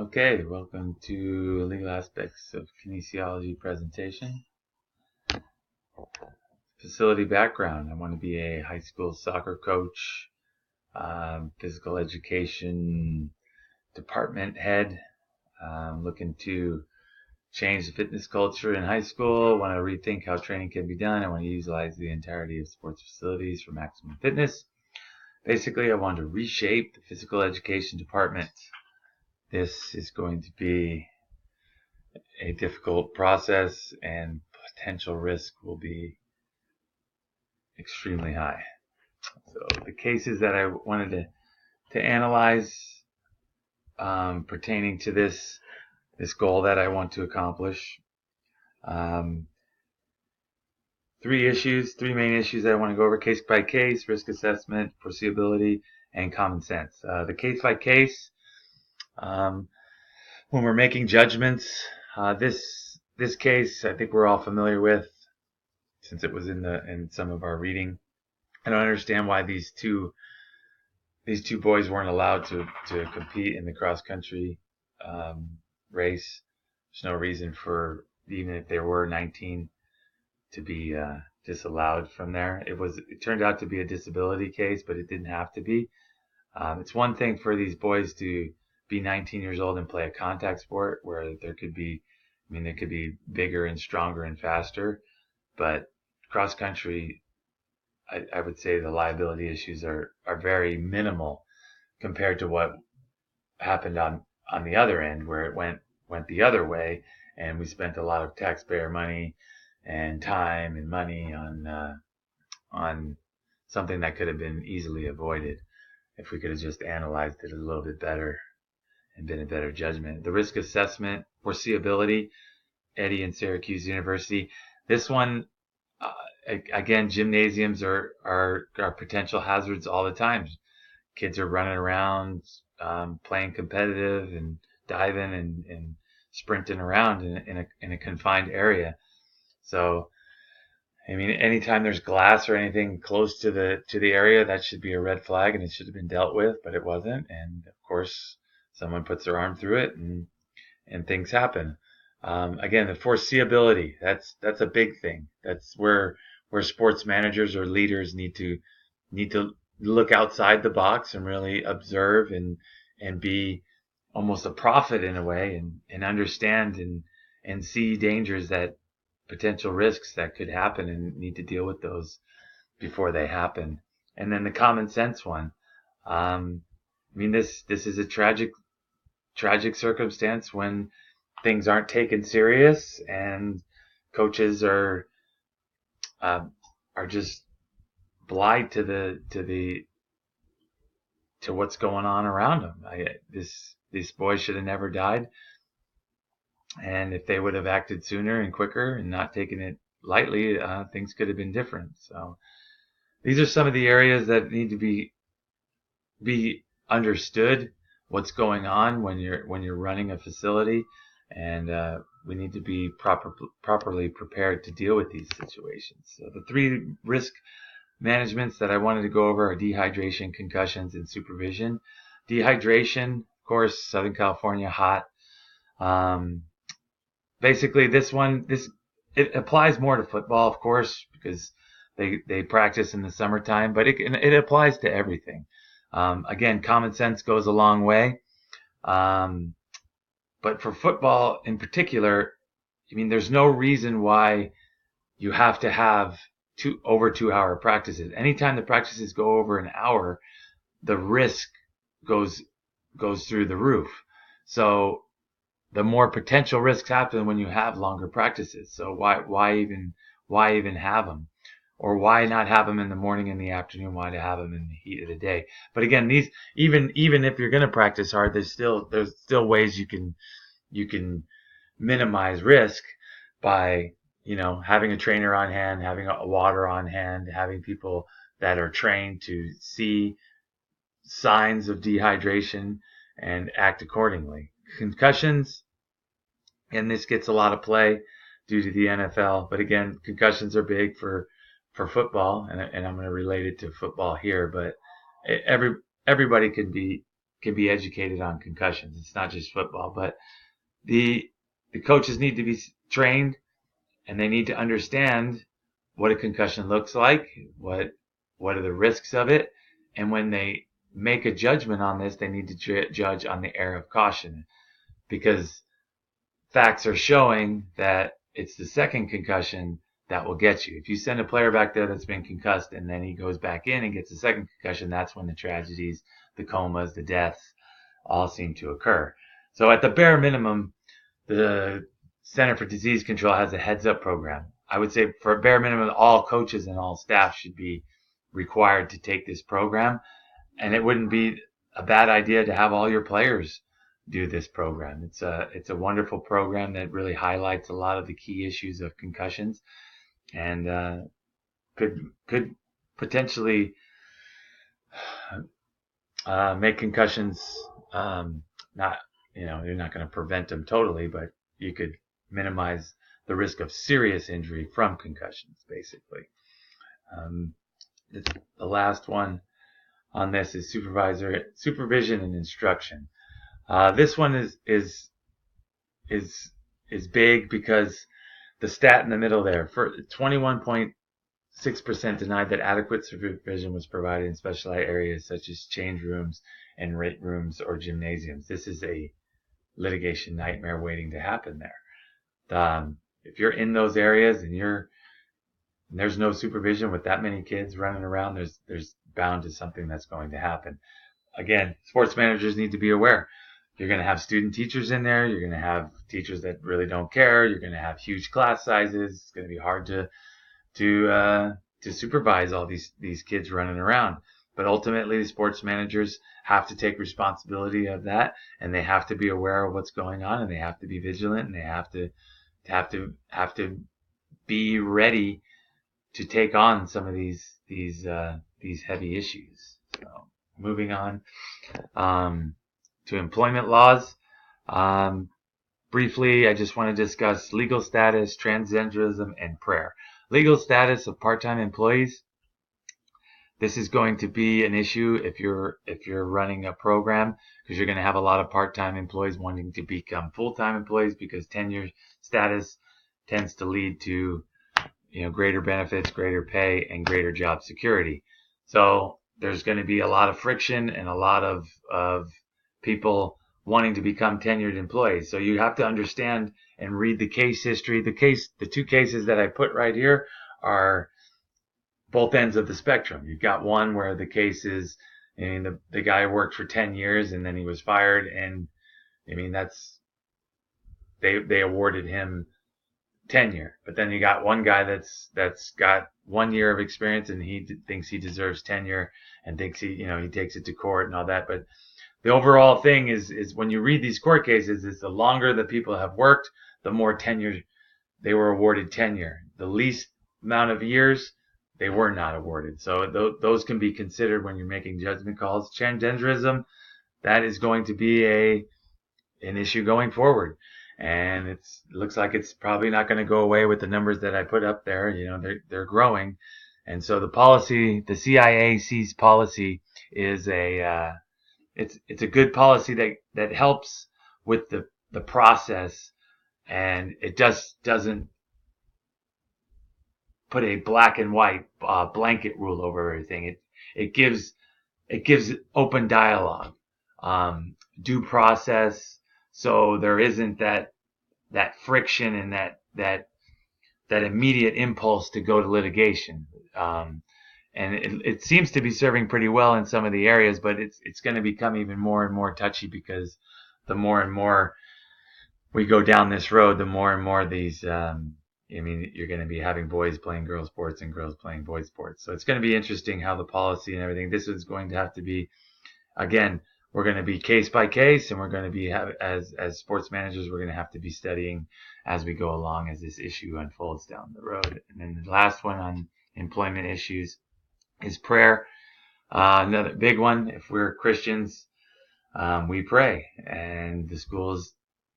Okay, welcome to Legal Aspects of Kinesiology presentation. Facility background. I want to be a high school soccer coach, physical education department head. Looking to change the fitness culture in high school. Want to rethink how training can be done. I want to utilize the entirety of sports facilities for maximum fitness. Basically, I want to reshape the physical education department. This is going to be a difficult process, and potential risk will be extremely high. So the cases that I wanted to analyze pertaining to this goal that I want to accomplish. Three main issues that I want to go over: case by case, risk assessment, foreseeability, and common sense. The case by case, when we're making judgments, this case I think we're all familiar with since it was in some of our reading. I don't understand why these two boys weren't allowed to compete in the cross country race. There's no reason for, even if they were 19, to be disallowed from there. It turned out to be a disability case, but it didn't have to be. It's one thing for these boys to be 19 years old and play a contact sport where they could be bigger and stronger and faster, but cross country, I would say the liability issues are very minimal compared to what happened on the other end, where it went the other way, and we spent a lot of taxpayer money and time and money on something that could have been easily avoided if we could have just analyzed it a little bit better and been a better judgment. The risk assessment, foreseeability, Eddie and Syracuse University. This one, again, gymnasiums are potential hazards all the time. Kids are running around, playing competitive and diving and sprinting around in a confined area. So, anytime there's glass or anything close to the area, that should be a red flag, and it should have been dealt with, but it wasn't. And of course, someone puts their arm through it, and things happen. Again, the foreseeability, that's a big thing. That's where sports managers or leaders need to look outside the box and really observe and be almost a prophet in a way, and understand and see dangers, that potential risks that could happen, and need to deal with those before they happen. And then the common sense one. This is a tragic circumstance when things aren't taken serious, and coaches are just blind to what's going on around them. This boy should have never died, and if they would have acted sooner and quicker and not taken it lightly, things could have been different. So these are some of the areas that need to be understood. What's going on when you're running a facility, and we need to be properly prepared to deal with these situations. So the three risk managements that I wanted to go over are dehydration, concussions, and supervision. Dehydration, of course, Southern California, hot. Basically, it applies more to football, of course, because they practice in the summertime, but it applies to everything. Again, common sense goes a long way. But for football in particular, there's no reason why you have to have over 2 hour practices. Anytime the practices go over an hour, the risk goes through the roof. So the more potential risks happen when you have longer practices. So why even have them? Or why not have them in the morning and the afternoon? Why to have them in the heat of the day? But again, these, even if you're going to practice hard, there's still ways you can minimize risk by having a trainer on hand, having a water on hand, having people that are trained to see signs of dehydration and act accordingly. Concussions, and this gets a lot of play due to the NFL, but again, concussions are big for football, and I'm going to relate it to football here, but everybody can be can be educated on concussions. It's not just football, but the coaches need to be trained, and they need to understand what a concussion looks like, what are the risks of it, and when they make a judgment on this, they need to judge on the air of caution, because facts are showing that it's the second concussion that will get you. If you send a player back there that's been concussed and then he goes back in and gets a second concussion, that's when the tragedies, the comas, the deaths all seem to occur. So at the bare minimum, the Center for Disease Control has a heads-up program. I would say for a bare minimum, all coaches and all staff should be required to take this program. And it wouldn't be a bad idea to have all your players do this program. It's a wonderful program that really highlights a lot of the key issues of concussions, and could potentially make concussions not, you're not going to prevent them totally, but you could minimize the risk of serious injury from concussions, basically. The last one on this is supervision and instruction. This one is big because the stat in the middle there, for 21.6% denied that adequate supervision was provided in specialized areas such as change rooms and weight rooms or gymnasiums. This is a litigation nightmare waiting to happen there. If you're in those areas and there's no supervision with that many kids running around, there's bound to something that's going to happen. Again, sports managers need to be aware. You're going to have student teachers in there. You're going to have teachers that really don't care. You're going to have huge class sizes. It's going to be hard to supervise all these kids running around. But ultimately, the sports managers have to take responsibility of that, and they have to be aware of what's going on, and they have to be vigilant, and they have to be ready to take on some of these heavy issues. So, moving on to employment laws. Briefly, I just want to discuss legal status, transgenderism, and prayer. Legal status of part-time employees. This is going to be an issue if you're running a program, because you're going to have a lot of part-time employees wanting to become full-time employees, because tenure status tends to lead to greater benefits, greater pay, and greater job security. So there's going to be a lot of friction and a lot of people wanting to become tenured employees. So you have to understand and read the case history. The two cases that I put right here are both ends of the spectrum. You've got one where the case is, the guy worked for 10 years and then he was fired, and they awarded him tenure. But then you got one guy that's got 1 year of experience and he thinks he deserves tenure and thinks he takes it to court and all that. But the overall thing is when you read these court cases, is the longer the people have worked, the more tenure they were awarded tenure. The least amount of years, they were not awarded. So those can be considered when you're making judgment calls. Transgenderism, that is going to be an issue going forward. And it looks like it's probably not going to go away with the numbers that I put up there. They're growing. And so the policy, the CIAC's policy is it's a good policy that helps with the process, and it just doesn't put a black and white blanket rule over everything. It gives open dialogue, due process, so there isn't that friction and that immediate impulse to go to litigation. And it seems to be serving pretty well in some of the areas, but it's going to become even more and more touchy, because the more and more we go down this road, the more and more these you're going to be having boys playing girls sports and girls playing boys sports. So it's going to be interesting how the policy and everything, this is going to have to be, again, we're going to be case by case, and we're going to be as sports managers, we're going to have to be studying as we go along as this issue unfolds down the road. And then the last one on employment issues is prayer. Another big one. If we're Christians, we pray, and the schools,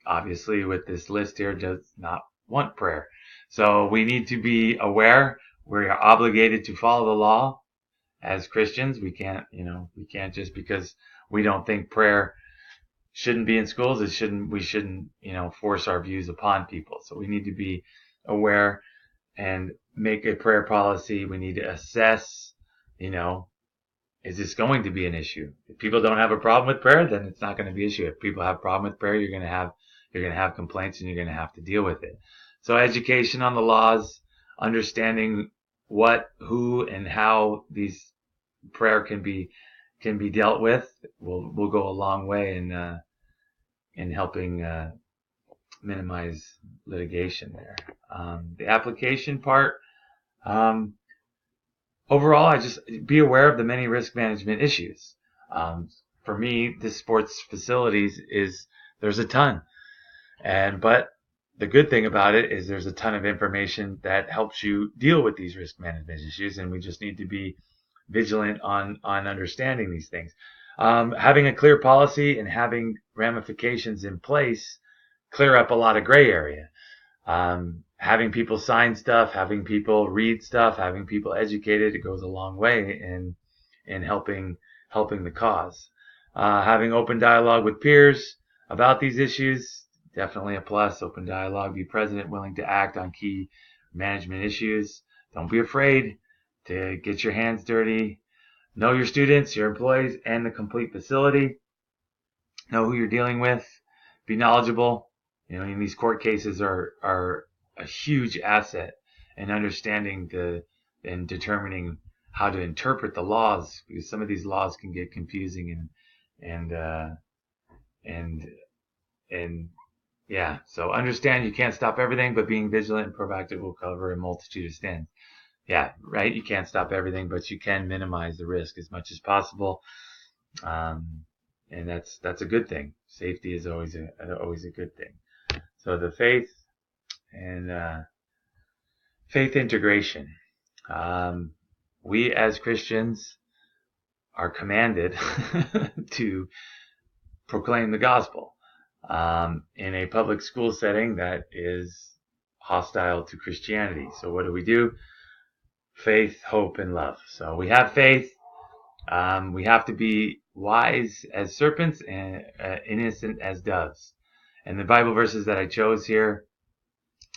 obviously, with this list here, does not want prayer. So we need to be aware. We are obligated to follow the law as Christians. We can't just because we don't think prayer shouldn't be in schools. We shouldn't, force our views upon people. So we need to be aware and make a prayer policy. We need to assess, is this going to be an issue? If people don't have a problem with prayer, then it's not going to be an issue. If people have a problem with prayer, you're going to have complaints and you're going to have to deal with it. So education on the laws, understanding what, who, and how these prayer can be dealt with will go a long way in helping minimize litigation there. The application part, overall, I just be aware of the many risk management issues. For me, this sports facilities there's a ton, but the good thing about it is there's a ton of information that helps you deal with these risk management issues, and we just need to be vigilant on understanding these things. Having a clear policy and having ramifications in place clear up a lot of gray area. Having people sign stuff, having people read stuff, having people educated, it goes a long way in helping the cause. Having open dialogue with peers about these issues, definitely a plus. Open dialogue, be present, willing to act on key management issues. Don't be afraid to get your hands dirty. Know your students, your employees, and the complete facility. Know who you're dealing with. Be knowledgeable. In these court cases are a huge asset in understanding and determining how to interpret the laws, because some of these laws can get confusing and yeah. So understand you can't stop everything, but being vigilant and proactive will cover a multitude of sins. Yeah, right. You can't stop everything, but you can minimize the risk as much as possible. And that's a good thing. Safety is always a good thing. So the faith and faith integration. We as Christians are commanded to proclaim the gospel in a public school setting that is hostile to Christianity. So what do? Faith, hope, and love. So we have faith. We have to be wise as serpents and innocent as doves. And the Bible verses that I chose here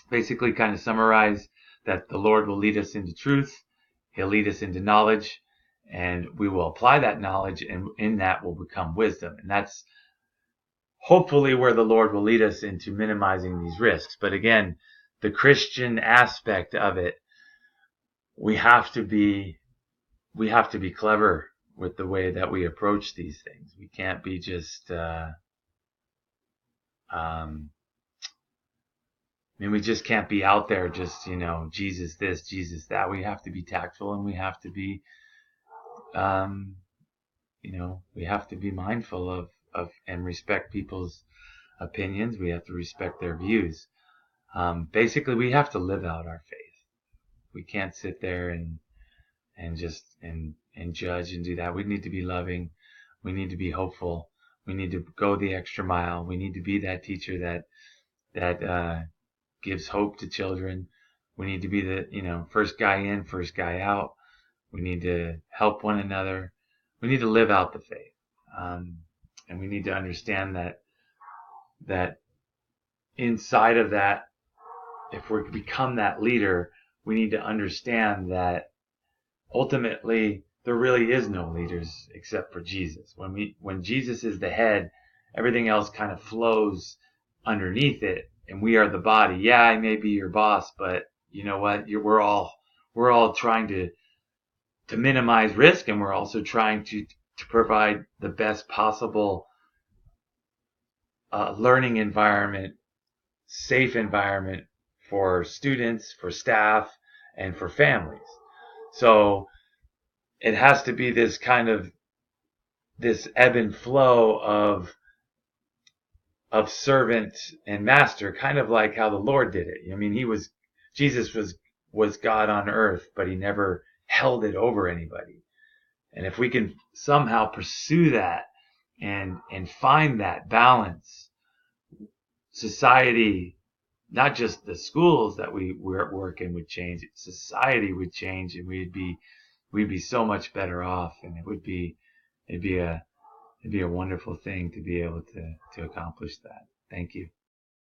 basically kind of summarize that the Lord will lead us into truth. He'll lead us into knowledge, and we will apply that knowledge, and in that will become wisdom. And that's hopefully where the Lord will lead us into minimizing these risks. But again, the Christian aspect of it, we have to be clever with the way that we approach these things. We can't be just we just can't be out there just, Jesus this, Jesus that. We have to be tactful, and we have to be, we have to be mindful of and respect people's opinions. We have to respect their views. Basically, we have to live out our faith. We can't sit there and just judge and do that. We need to be loving. We need to be hopeful. We need to go the extra mile. We need to be that teacher that gives hope to children. We need to be the, first guy in, first guy out. We need to help one another. We need to live out the faith. And we need to understand that inside of that, if we become that leader, we need to understand that ultimately there really is no leaders except for Jesus. When Jesus is the head, everything else kind of flows underneath it, and we are the body. Yeah, I may be your boss, but you know what? We're all trying to minimize risk, and we're also trying to provide the best possible learning environment, safe environment for students, for staff, and for families. So it has to be this kind of this ebb and flow of servant and master, kind of like how the Lord did it. I mean, Jesus was God on earth, but he never held it over anybody. And if we can somehow pursue that and find that balance, society, not just the schools that we work in, would change. Society would change, and we'd be so much better off, and it'd be It'd be a wonderful thing to be able to accomplish that. Thank you.